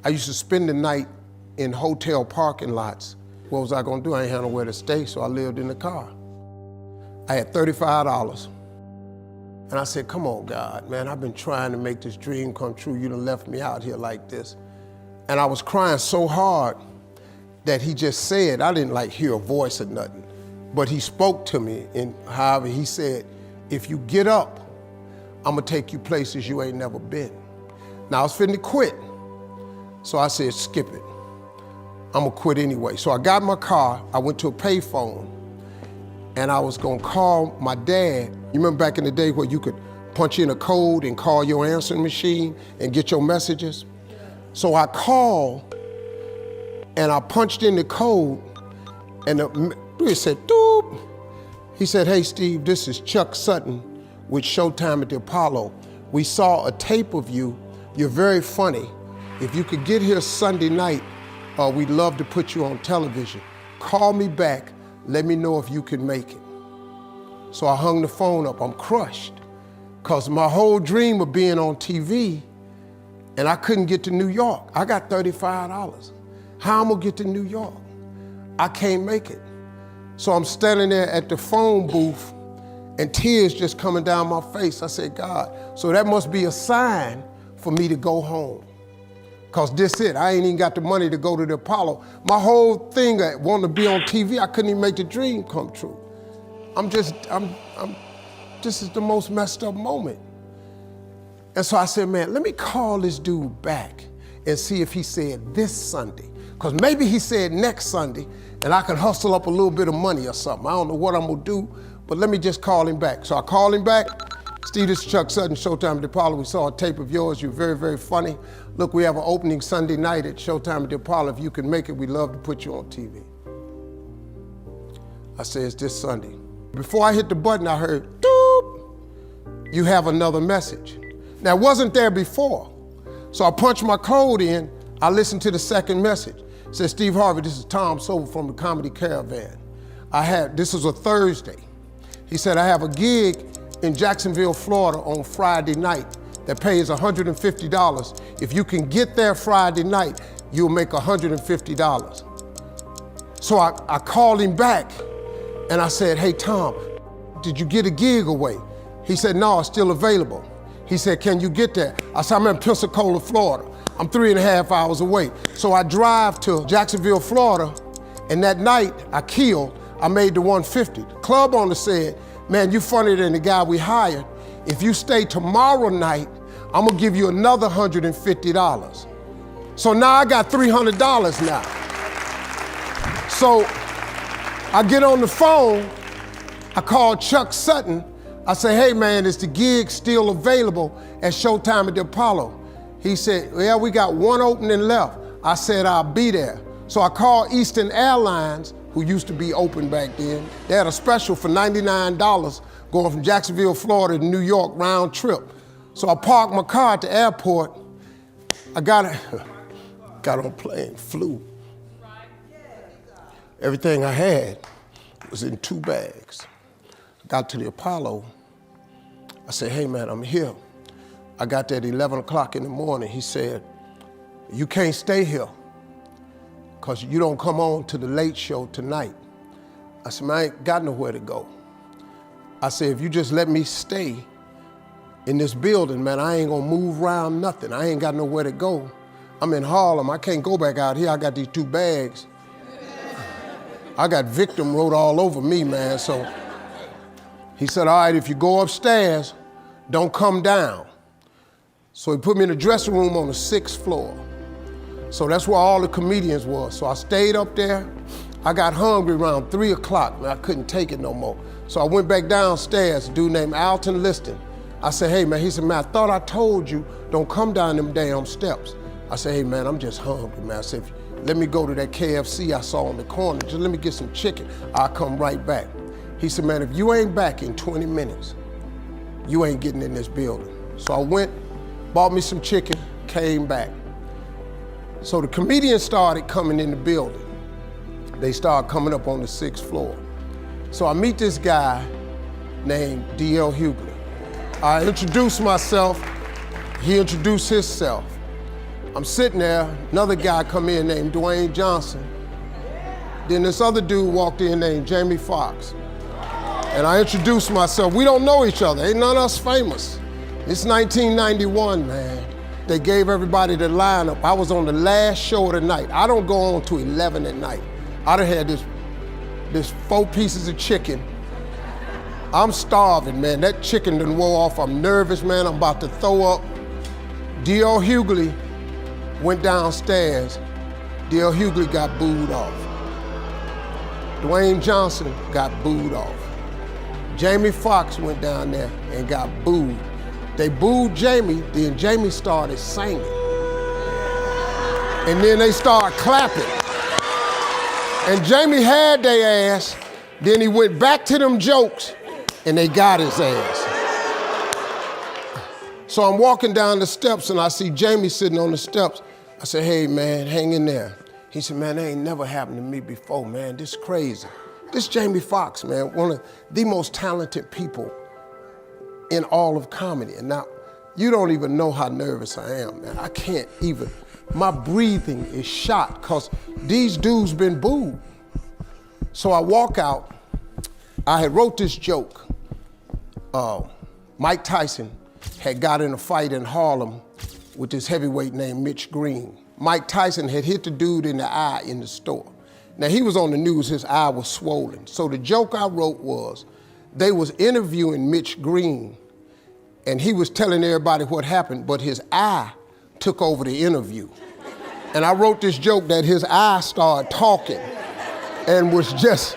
I used to spend the night in hotel parking lots. What was I gonna do? I ain't had nowhere to stay, so I lived in the car. I had $35. And I said, come on, God, man, I've been trying to make this dream come true. You done left me out here like this. And I was crying so hard that he just said, I didn't like hear a voice or nothing, but he spoke to me, and however, he said, if you get up, I'm gonna take you places you ain't never been. Now I was finna quit. So I said, skip it. I'm gonna quit anyway. So I got in my car, I went to a payphone, and I was gonna call my dad. You remember back in the day where you could punch in a code and call your answering machine and get your messages? So I called, and I punched in the code, and it said, doop. He said, hey, Steve, this is Chuck Sutton with Showtime at the Apollo. We saw a tape of you. You're very funny. If you could get here Sunday night, we'd love to put you on television. Call me back, let me know if you can make it. So I hung the phone up, I'm crushed, because my whole dream of being on TV, and I couldn't get to New York. I got $35. How I'm gonna get to New York? I can't make it. So I'm standing there at the phone booth, and tears just coming down my face. I said, God, so that must be a sign for me to go home. Because this it, I ain't even got the money to go to the Apollo. My whole thing, I wanted to be on TV, I couldn't even make the dream come true. This is the most messed up moment. And so I said, man, let me call this dude back and see if he said this Sunday. Because maybe he said next Sunday, and I can hustle up a little bit of money or something. I don't know what I'm gonna do, but let me just call him back. So I called him back. Steve, this is Chuck Sutton, Showtime at the Apollo. We saw a tape of yours. You're very, very funny. Look, we have an opening Sunday night at Showtime at the Apollo. If you can make it, we'd love to put you on TV. I said, it's this Sunday. Before I hit the button, I heard, doop, you have another message. Now, it wasn't there before. So I punched my code in. I listened to the second message. It said, Steve Harvey, this is Tom Sobel from the Comedy Caravan. This was a Thursday. He said, I have a gig in Jacksonville, Florida on Friday night that pays $150. If you can get there Friday night, you'll make $150. So I called him back and I said, hey, Tom, did you get a gig away? He said, no, it's still available. He said, can you get there? I said, I'm in Pensacola, Florida. I'm 3.5 hours away. So I drive to Jacksonville, Florida, and that night I made the 150. The club owner said, man, you funnier than the guy we hired. If you stay tomorrow night, I'm gonna give you another $150. So now I got $300 now. So I get on the phone, I call Chuck Sutton. I say, hey man, is the gig still available at Showtime at the Apollo? He said, yeah, we got one opening left. I said, I'll be there. So I called Eastern Airlines, who used to be open back then. They had a special for $99 going from Jacksonville, Florida to New York round trip. So I parked my car at the airport. I got on a plane, flew. Everything I had was in 2 bags. Got to the Apollo. I said, hey man, I'm here. I got there at 11 o'clock in the morning. He said, you can't stay here because you don't come on to the late show tonight. I said, man, I ain't got nowhere to go. I said, if you just let me stay in this building, man, I ain't gonna move around nothing. I ain't got nowhere to go. I'm in Harlem, I can't go back out here. I got these 2 bags. I got victim wrote all over me, man, so. He said, all right, if you go upstairs, don't come down. So he put me in the dressing room on the 6th floor. So that's where all the comedians was. So I stayed up there. I got hungry around 3 o'clock, and I couldn't take it no more. So I went back downstairs, a dude named Alton Liston. I said, hey man, he said, man, I thought I told you, don't come down them damn steps. I said, hey man, I'm just hungry, man. I said, let me go to that KFC I saw on the corner, just let me get some chicken. I'll come right back. He said, man, if you ain't back in 20 minutes, you ain't getting in this building. So I went, bought me some chicken, came back. So the comedians started coming in the building. They started coming up on the 6th floor. So I meet this guy named D.L. Hughley. I introduced myself, he introduced himself. I'm sitting there, another guy come in named Dwayne Johnson. Then this other dude walked in named Jamie Foxx. And I introduced myself. We don't know each other, ain't none of us famous. It's 1991, man. They gave everybody the lineup. I was on the last show of the night. I don't go on to 11 at night. I done had this 4 pieces of chicken. I'm starving, man. That chicken done wore off. I'm nervous, man. I'm about to throw up. D.L. Hughley went downstairs. D.L. Hughley got booed off. Dwayne Johnson got booed off. Jamie Foxx went down there and got booed. They booed Jamie, then Jamie started singing. And then they started clapping. And Jamie had their ass, then he went back to them jokes, and they got his ass. So I'm walking down the steps and I see Jamie sitting on the steps. I said, hey man, hang in there. He said, man, that ain't never happened to me before, man. This is crazy. This Jamie Foxx, man, one of the most talented people in all of comedy. And now, you don't even know how nervous I am, man. I can't even, my breathing is shot because these dudes been booed. So I walk out, I had wrote this joke. Mike Tyson had got in a fight in Harlem with this heavyweight named Mitch Green. Mike Tyson had hit the dude in the eye in the store. Now he was on the news, his eye was swollen. So the joke I wrote was, they was interviewing Mitch Green and he was telling everybody what happened, but his eye took over the interview. And I wrote this joke that his eye started talking and was just,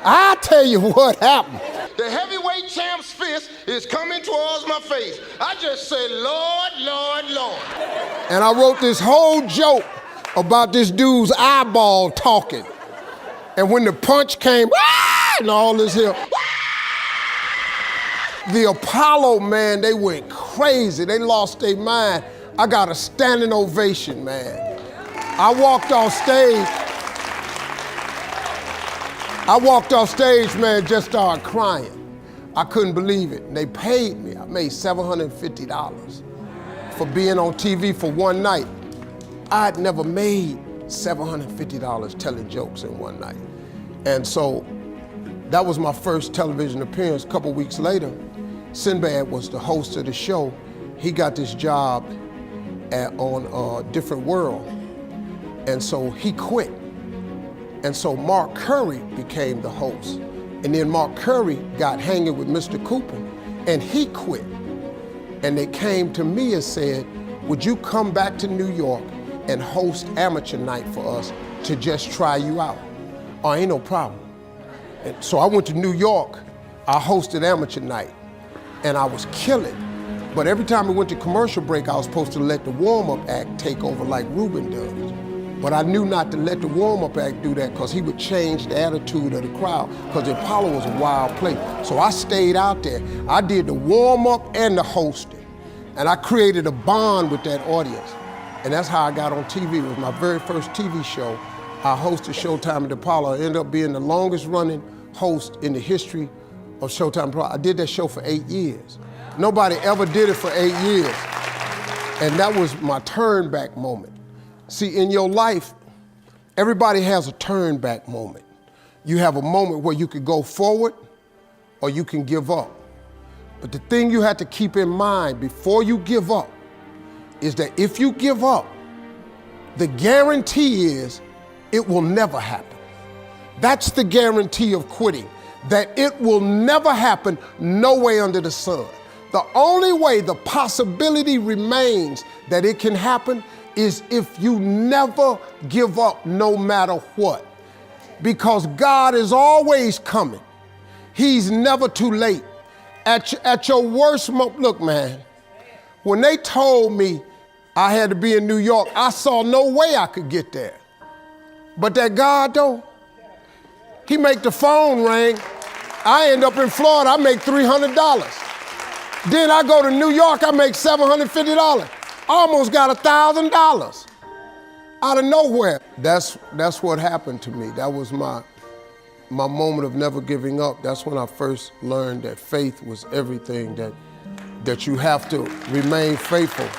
I tell you what happened. The heavyweight champ's fist is coming towards my face. I just said, Lord, Lord, Lord. And I wrote this whole joke about this dude's eyeball talking. And when the punch came, and all this here, the Apollo, man, they went crazy. They lost their mind. I got a standing ovation, man. I walked off stage, man, just started crying. I couldn't believe it. And they paid me. I made $750 for being on TV for one night. I'd never made $750 telling jokes in one night. And so that was my first television appearance. A couple weeks later, Sinbad was the host of the show. He got this job on Different World. And so he quit. And so Mark Curry became the host. And then Mark Curry got hanging with Mr. Cooper and he quit. And they came to me and said, would you come back to New York and host amateur night for us to just try you out? Oh, ain't no problem. And so I went to New York, I hosted amateur night, and I was killing. But every time we went to commercial break, I was supposed to let the warm-up act take over like Ruben does. But I knew not to let the warm-up act do that because he would change the attitude of the crowd because the Apollo was a wild place. So I stayed out there. I did the warm-up and the hosting. And I created a bond with that audience. And that's how I got on TV. It was my very first TV show. I hosted Showtime at the Apollo. I ended up being the longest running host in the history of Showtime Apollo. I did that show for 8 years. Nobody ever did it for 8 years. And that was my turn back moment. See, in your life, everybody has a turn back moment. You have a moment where you could go forward or you can give up. But the thing you have to keep in mind before you give up is that if you give up, the guarantee is it will never happen. That's the guarantee of quitting, that it will never happen no way under the sun. The only way the possibility remains that it can happen is if you never give up no matter what. Because God is always coming. He's never too late. At your worst moment, look man, when they told me I had to be in New York, I saw no way I could get there. But that God though, he make the phone ring. I end up in Florida, I make $300. Then I go to New York, I make $750. Almost got $1,000 out of nowhere. That's what happened to me. That was my moment of never giving up. That's when I first learned that faith was everything, that you have to remain faithful.